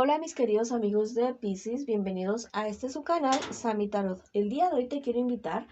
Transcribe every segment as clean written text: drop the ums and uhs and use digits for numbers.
Hola mis queridos amigos de Piscis, bienvenidos a este su canal Sami Tarot. El día de hoy te quiero invitar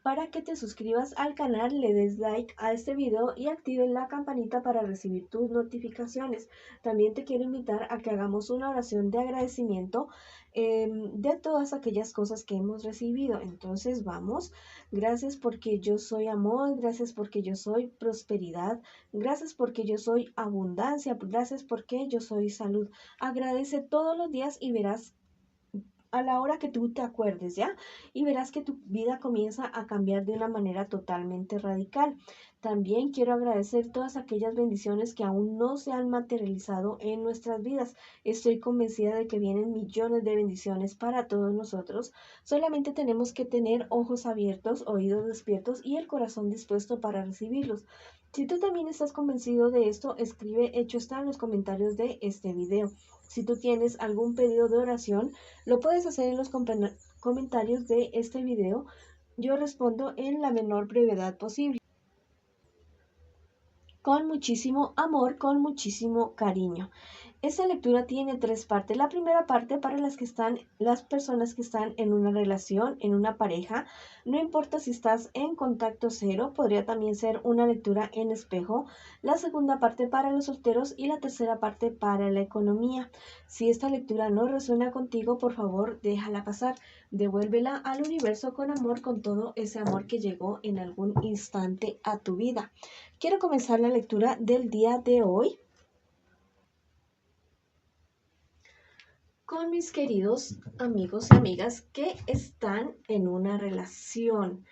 para que te suscribas al canal, le des like a este video y actives la campanita para recibir tus notificaciones. También te quiero invitar a que hagamos una oración de agradecimiento de todas aquellas cosas que hemos recibido. Entonces vamos, gracias porque yo soy amor, gracias porque yo soy prosperidad, gracias porque yo soy abundancia, gracias porque yo soy salud. Agradece todos los días y verás a la hora que tú te acuerdes, ¿ya? Y verás que tu vida comienza a cambiar de una manera totalmente radical. También quiero agradecer todas aquellas bendiciones que aún no se han materializado en nuestras vidas. Estoy convencida de que vienen millones de bendiciones para todos nosotros. Solamente tenemos que tener ojos abiertos, oídos despiertos y el corazón dispuesto para recibirlos. Si tú también estás convencido de esto, escribe hecho está en los comentarios de este video. Si tú tienes algún pedido de oración, lo puedes hacer en los comentarios de este video. Yo respondo en la menor brevedad posible, con muchísimo amor, con muchísimo cariño. Esta lectura tiene tres partes. La primera parte para las personas que están en una relación, en una pareja. No importa si estás en contacto cero, podría también ser una lectura en espejo. La segunda parte para los solteros y la tercera parte para la economía. Si esta lectura no resuena contigo, por favor, déjala pasar. Devuélvela al universo con amor, con todo ese amor que llegó en algún instante a tu vida. Quiero comenzar la lectura del día de hoy con mis queridos amigos y amigas que están en una relación.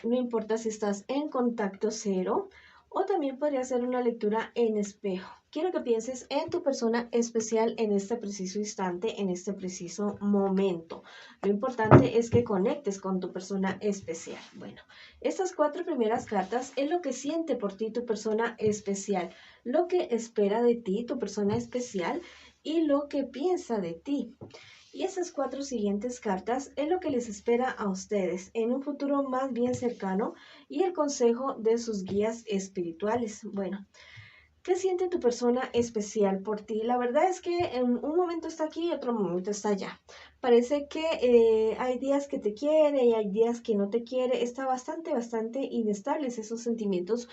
No importa si estás en contacto cero o también podría ser una lectura en espejo. Quiero que pienses en tu persona especial en este preciso instante, en este preciso momento. Lo importante es que conectes con tu persona especial. Bueno, estas cuatro primeras cartas es lo que siente por ti tu persona especial, lo que espera de ti tu persona especial y lo que piensa de ti. Y esas cuatro siguientes cartas es lo que les espera a ustedes en un futuro más bien cercano y el consejo de sus guías espirituales. Bueno, ¿qué siente tu persona especial por ti? La verdad es que en un momento está aquí y otro momento está allá. Parece que hay días que te quiere y hay días que no te quiere. Está bastante inestables esos sentimientos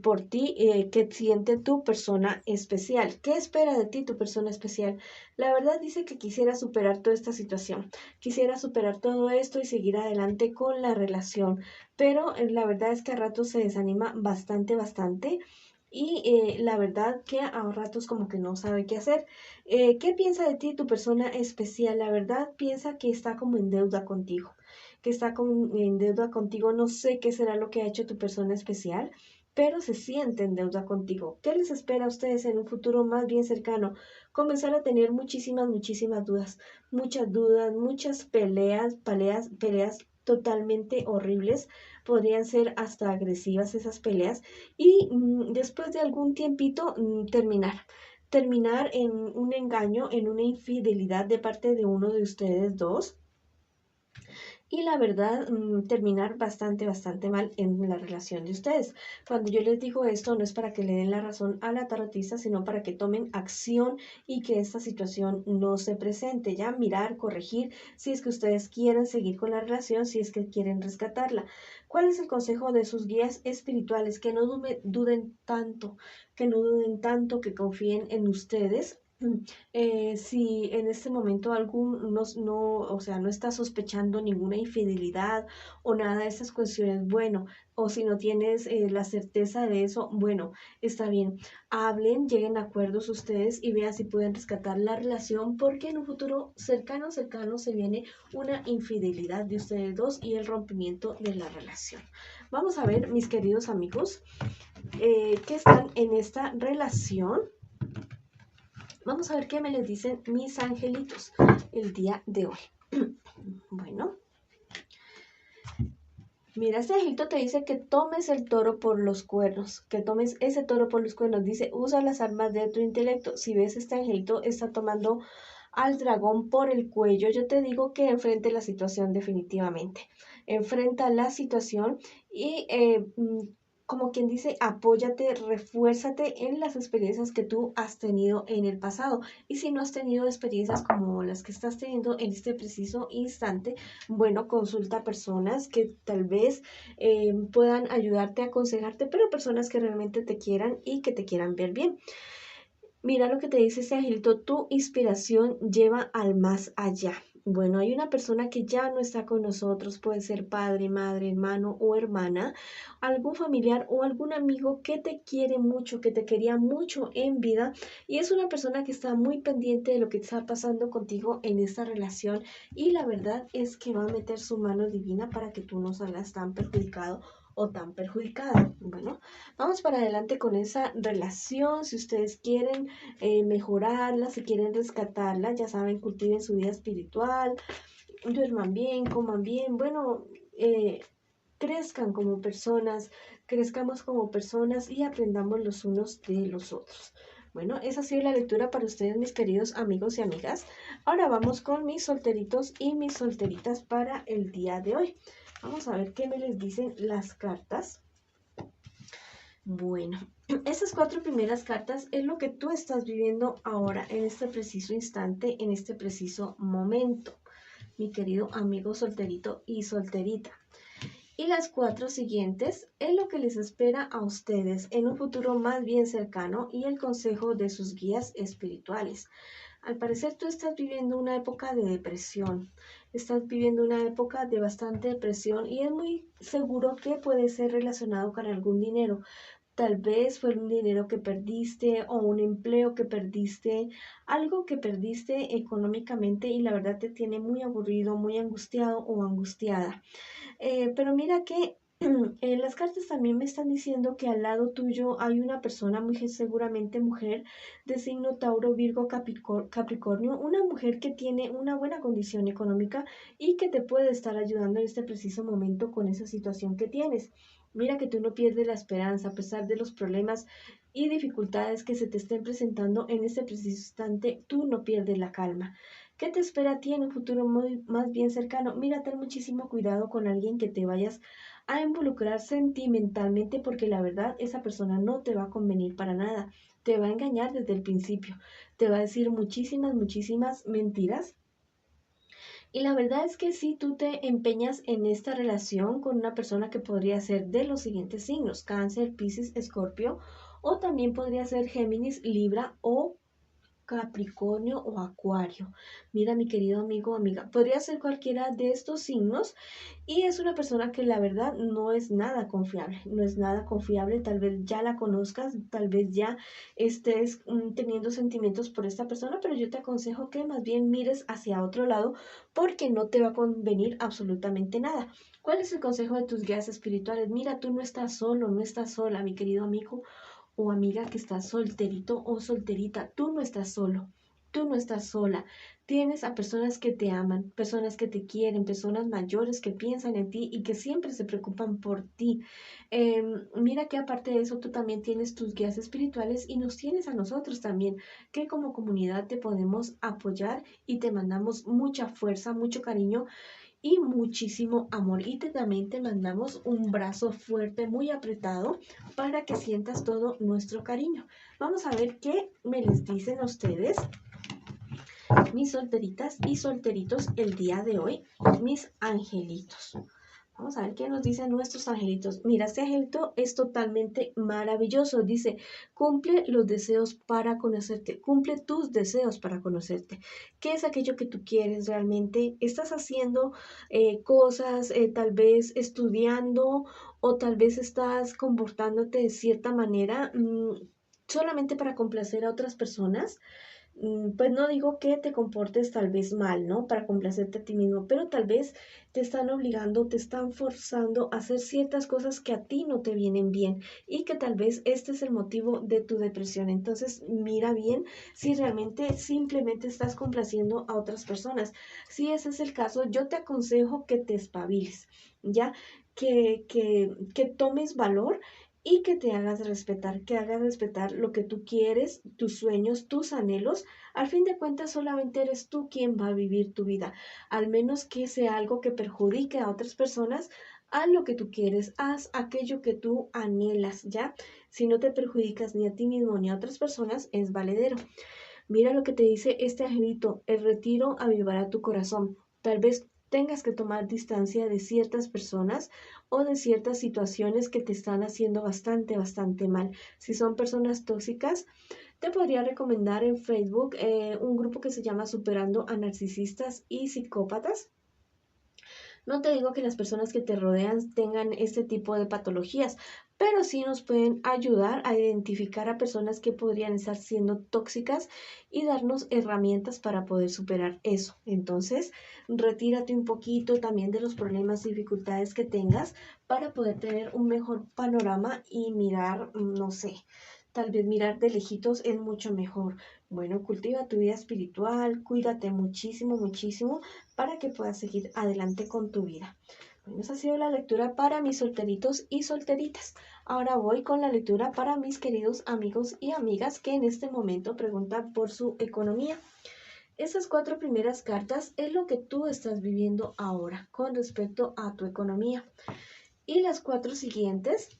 por ti, que siente tu persona especial. ¿Qué espera de ti tu persona especial? La verdad dice que quisiera superar toda esta situación, quisiera superar todo esto y seguir adelante con la relación, pero la verdad es que a ratos se desanima bastante. Y la verdad que a ratos como que no sabe qué hacer. ¿Qué piensa de ti tu persona especial? La verdad piensa que está como en deuda contigo, que está en deuda contigo. No sé qué será lo que ha hecho tu persona especial, pero se siente en deuda contigo. ¿Qué les espera a ustedes en un futuro más bien cercano? Comenzar a tener muchísimas dudas, muchas peleas totalmente horribles. Podrían ser hasta agresivas esas peleas y después de algún tiempito terminar en un engaño, en una infidelidad de parte de uno de ustedes dos y la verdad terminar bastante mal en la relación de ustedes. Cuando yo les digo esto no es para que le den la razón a la tarotista, sino para que tomen acción y que esta situación no se presente, ya mirar, corregir, si es que ustedes quieren seguir con la relación, si es que quieren rescatarla. ¿Cuál es el consejo de sus guías espirituales? Que no duden tanto, que confíen en ustedes. Si en este momento o sea, no está sospechando ninguna infidelidad o nada de estas cuestiones, bueno, o si no tienes la certeza de eso, bueno, está bien. Hablen, lleguen a acuerdos ustedes y vean si pueden rescatar la relación, porque en un futuro cercano se viene una infidelidad de ustedes dos y el rompimiento de la relación. Vamos a ver, mis queridos amigos, que están en esta relación. Vamos a ver qué me les dicen mis angelitos el día de hoy. Bueno, mira, este angelito te dice que tomes el toro por los cuernos, que tomes ese toro por los cuernos. Dice, usa las armas de tu intelecto. Si ves, este angelito está tomando al dragón por el cuello. Yo te digo que enfrente la situación definitivamente. Enfrenta la situación y como quien dice, apóyate, refuérzate en las experiencias que tú has tenido en el pasado. Y si no has tenido experiencias como las que estás teniendo en este preciso instante, bueno, consulta a personas que tal vez puedan ayudarte, aconsejarte, pero personas que realmente te quieran y que te quieran ver bien. Mira lo que te dice ese angelito, tu inspiración lleva al más allá. Bueno, hay una persona que ya no está con nosotros, puede ser padre, madre, hermano o hermana, algún familiar o algún amigo que te quiere mucho, que te quería mucho en vida y es una persona que está muy pendiente de lo que está pasando contigo en esta relación y la verdad es que va a meter su mano divina para que tú no salgas tan perjudicado o tan perjudicada. Bueno, vamos para adelante con esa relación. Si ustedes quieren mejorarla, si quieren rescatarla, ya saben, cultiven su vida espiritual, duerman bien, coman bien, bueno, crezcan como personas, crezcamos como personas y aprendamos los unos de los otros. Bueno, esa ha sido la lectura para ustedes, mis queridos amigos y amigas. Ahora vamos con mis solteritos y mis solteritas para el día de hoy. Vamos a ver qué me les dicen las cartas. Bueno, esas 4 primeras cartas es lo que tú estás viviendo ahora, en este preciso instante, en este preciso momento, mi querido amigo solterito y solterita. Y las 4 siguientes es lo que les espera a ustedes en un futuro más bien cercano y el consejo de sus guías espirituales. Al parecer tú estás viviendo una época de depresión, estás viviendo una época de bastante depresión y es muy seguro que puede ser relacionado con algún dinero. Tal vez fue un dinero que perdiste o un empleo que perdiste, algo que perdiste económicamente y la verdad te tiene muy aburrido, muy angustiado o angustiada. Pero mira que las cartas también me están diciendo que al lado tuyo hay una persona, muy seguramente mujer, de signo Tauro, Virgo, Capricornio, una mujer que tiene una buena condición económica y que te puede estar ayudando en este preciso momento con esa situación que tienes. Mira que tú no pierdes la esperanza a pesar de los problemas y dificultades que se te estén presentando en este preciso instante, tú no pierdes la calma. ¿Qué te espera a ti en un futuro muy, más bien cercano? Mira, ten muchísimo cuidado con alguien que te vayas a involucrar sentimentalmente porque la verdad esa persona no te va a convenir para nada. Te va a engañar desde el principio. Te va a decir muchísimas, muchísimas mentiras y la verdad es que si tú te empeñas en esta relación con una persona que podría ser de los siguientes signos, Cáncer, Piscis, Escorpio, o también podría ser Géminis, Libra o Capricornio o Acuario. Mira, mi querido amigo o amiga, podría ser cualquiera de estos signos y es una persona que la verdad no es nada confiable, no es nada confiable, tal vez ya la conozcas, tal vez ya estés teniendo sentimientos por esta persona, pero yo te aconsejo que más bien mires hacia otro lado porque no te va a convenir absolutamente nada. ¿Cuál es el consejo de tus guías espirituales? Mira, tú no estás solo, no estás sola, mi querido amigo o amiga que estás solterito o solterita, tú no estás solo, tú no estás sola. Tienes a personas que te aman, personas que te quieren, personas mayores que piensan en ti y que siempre se preocupan por ti. Mira que aparte de eso, tú también tienes tus guías espirituales y nos tienes a nosotros también, que como comunidad te podemos apoyar y te mandamos mucha fuerza, mucho cariño y muchísimo amor. Y también te mandamos un brazo fuerte, muy apretado, para que sientas todo nuestro cariño. Vamos a ver qué me les dicen a ustedes, mis solteritas y solteritos, el día de hoy, mis angelitos. Vamos a ver qué nos dicen nuestros angelitos. Mira, este angelito es totalmente maravilloso. Dice, cumple los deseos para conocerte. Cumple tus deseos para conocerte. ¿Qué es aquello que tú quieres realmente? ¿Estás haciendo cosas, tal vez estudiando o tal vez estás comportándote de cierta manera solamente para complacer a otras personas? Pues no digo que te comportes tal vez mal, ¿no? Para complacerte a ti mismo, pero tal vez te están obligando, te están forzando a hacer ciertas cosas que a ti no te vienen bien y que tal vez este es el motivo de tu depresión. Entonces, mira bien si realmente simplemente estás complaciendo a otras personas. Si ese es el caso, yo te aconsejo que te espabiles, ¿ya? Que tomes valor y que hagas respetar lo que tú quieres, tus sueños, tus anhelos. Al fin de cuentas, solamente eres tú quien va a vivir tu vida, al menos que sea algo que perjudique a otras personas. haz lo que tú quieres, haz aquello que tú anhelas, ¿ya? Si no te perjudicas ni a ti mismo ni a otras personas, es valedero. Mira lo que te dice este angelito, el retiro avivará tu corazón. Tal vez tengas que tomar distancia de ciertas personas o de ciertas situaciones que te están haciendo bastante mal. Si son personas tóxicas, te podría recomendar en Facebook un grupo que se llama Superando a Narcisistas y Psicópatas. No te digo que las personas que te rodean tengan este tipo de patologías, pero sí nos pueden ayudar a identificar a personas que podrían estar siendo tóxicas y darnos herramientas para poder superar eso. Entonces, retírate un poquito también de los problemas y dificultades que tengas para poder tener un mejor panorama y mirar, no sé, tal vez mirar de lejitos es mucho mejor. Bueno, cultiva tu vida espiritual, cuídate muchísimo para que puedas seguir adelante con tu vida. Bueno, esa ha sido la lectura para mis solteritos y solteritas. Ahora voy con la lectura para mis queridos amigos y amigas que en este momento preguntan por su economía. Esas 4 primeras cartas es lo que tú estás viviendo ahora con respecto a tu economía. Y las 4 siguientes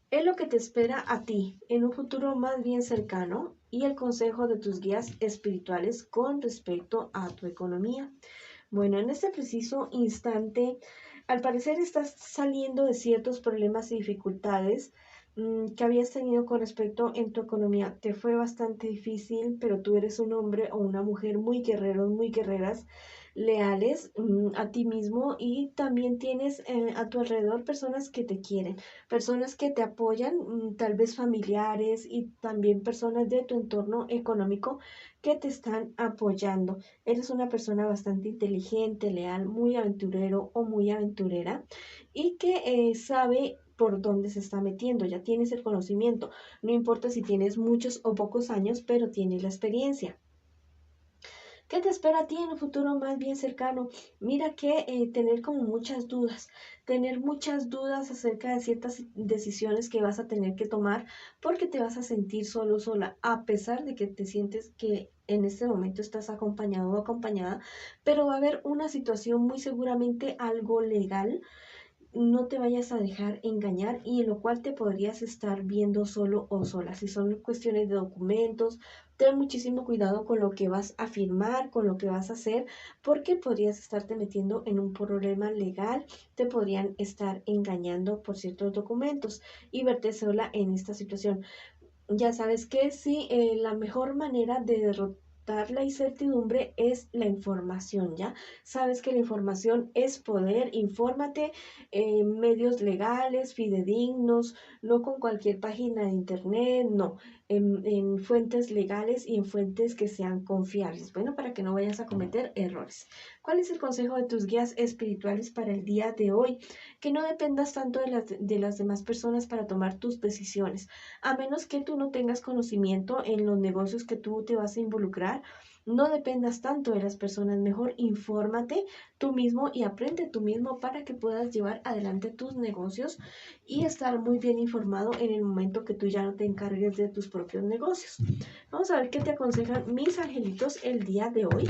es lo que te espera a ti en un futuro más bien cercano y el consejo de tus guías espirituales con respecto a tu economía. Bueno, en este preciso instante, al parecer estás saliendo de ciertos problemas y dificultades que habías tenido con respecto en tu economía. Te fue bastante difícil, pero tú eres un hombre o una mujer muy guerreros, muy guerreras, leales a ti mismo y también tienes a tu alrededor personas que te quieren, personas que te apoyan, tal vez familiares y también personas de tu entorno económico que te están apoyando. Eres una persona bastante inteligente, leal, muy aventurero o muy aventurera y que sabe por dónde se está metiendo, ya tienes el conocimiento, no importa si tienes muchos o pocos años, pero tienes la experiencia. ¿Qué te espera a ti en un futuro más bien cercano? Mira que tener como tener muchas dudas acerca de ciertas decisiones que vas a tener que tomar porque te vas a sentir solo, sola, a pesar de que te sientes que en este momento estás acompañado o acompañada, pero va a haber una situación muy seguramente algo legal. No te vayas a dejar engañar y en lo cual te podrías estar viendo solo o sola. Si son cuestiones de documentos, ten muchísimo cuidado con lo que vas a firmar, con lo que vas a hacer, porque podrías estarte metiendo en un problema legal, te podrían estar engañando por ciertos documentos y verte sola en esta situación. Ya sabes que sí, la mejor manera de derrotar la incertidumbre es la información, ¿ya? Sabes que la información es poder, infórmate en medios legales, fidedignos, no con cualquier página de internet, no, en fuentes legales y en fuentes que sean confiables, bueno, para que no vayas a cometer errores. ¿Cuál es el consejo de tus guías espirituales para el día de hoy? Que no dependas tanto de las demás personas para tomar tus decisiones a menos que tú no tengas conocimiento en los negocios que tú te vas a involucrar. No dependas tanto de las personas, mejor infórmate tú mismo y aprende tú mismo para que puedas llevar adelante tus negocios y estar muy bien informado en el momento que tú ya no te encargues de tus propios negocios. Vamos a ver qué te aconsejan mis angelitos el día de hoy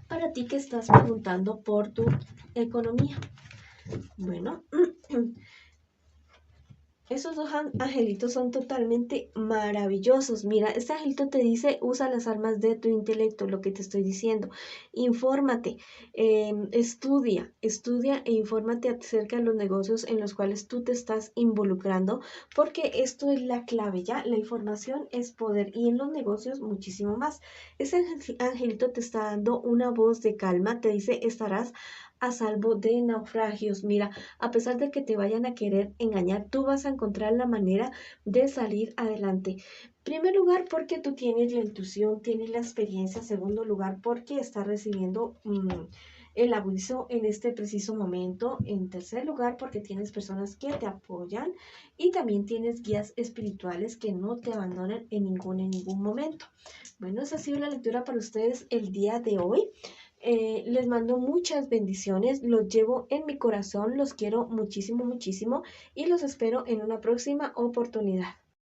para ti que estás preguntando por tu economía. Bueno, esos 2 angelitos son totalmente maravillosos. Mira, este angelito te dice, usa las armas de tu intelecto, lo que te estoy diciendo. Infórmate, estudia e infórmate acerca de los negocios en los cuales tú te estás involucrando, porque esto es la clave, ¿ya? La información es poder y en los negocios muchísimo más. Este angelito te está dando una voz de calma, te dice, estarás a salvo de naufragios. Mira, a pesar de que te vayan a querer engañar, tú vas a encontrar la manera de salir adelante. Primer lugar, porque tú tienes la intuición, tienes la experiencia. Segundo lugar, porque estás recibiendo el aviso en este preciso momento. En tercer lugar, porque tienes personas que te apoyan y también tienes guías espirituales que no te abandonan en ningún momento. Bueno, esa ha sido la lectura para ustedes el día de hoy. Les mando muchas bendiciones, los llevo en mi corazón, los quiero muchísimo y los espero en una próxima oportunidad.